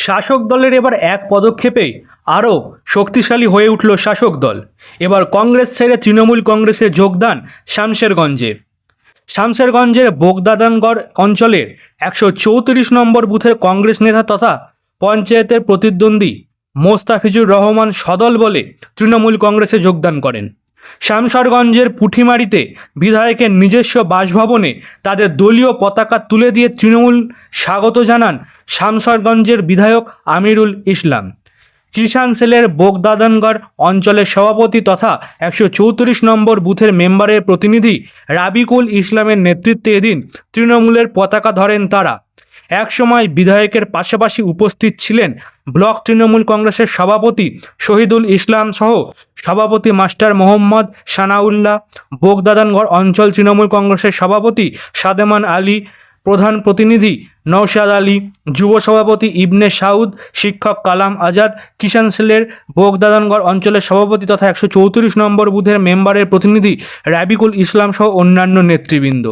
শাসক দলের এবার এক পদক্ষেপেই আরও শক্তিশালী হয়ে উঠল শাসক দল। এবার কংগ্রেস ছেড়ে তৃণমূল কংগ্রেসে যোগদান শামশেরগঞ্জের বোগদাদানগড় অঞ্চলের 134 নম্বর বুথের কংগ্রেস নেতা তথা পঞ্চায়েতের প্রতিদ্বন্দ্বী মোস্তাফিজুর রহমান সদল বলে তৃণমূল কংগ্রেসে যোগদান করেন। শামশেরগঞ্জের পুঠিমারিতে বিধায়কের নিজস্ব বাসভবনে তাদের দলীয় পতাকা তুলে দিয়ে তৃণমূল স্বাগত জানান শামশেরগঞ্জের বিধায়ক আমিরুল ইসলাম। কিষাণ সেলের বোগদাদানগড় অঞ্চলের সভাপতি তথা 134 নম্বর বুথের মেম্বারের প্রতিনিধি রাবিকুল ইসলামের নেতৃত্বে এদিন তৃণমূলের পতাকা ধরেন তারা। একসময় বিধায়কের পাশাপাশি উপস্থিত ছিলেন ব্লক তৃণমূল কংগ্রেসের সভাপতি শহীদুল ইসলাম সহ সভাপতি মাস্টার মোহাম্মদ সানাউল্লাহ, বোগদাদানগড় অঞ্চল তৃণমূল কংগ্রেসের সভাপতি সাদেমান আলী, প্রধান প্রতিনিধি নওশাদ আলী, যুব সভাপতি ইবনে সাউদ, শিক্ষক কালাম আজাদ, কিষাণ সেলের বোগদাদানগড় অঞ্চলের সভাপতি তথা 134 নম্বর বুথের মেম্বারের প্রতিনিধি রাবিকুল ইসলাম সহ অন্যান্য নেতৃবৃন্দ।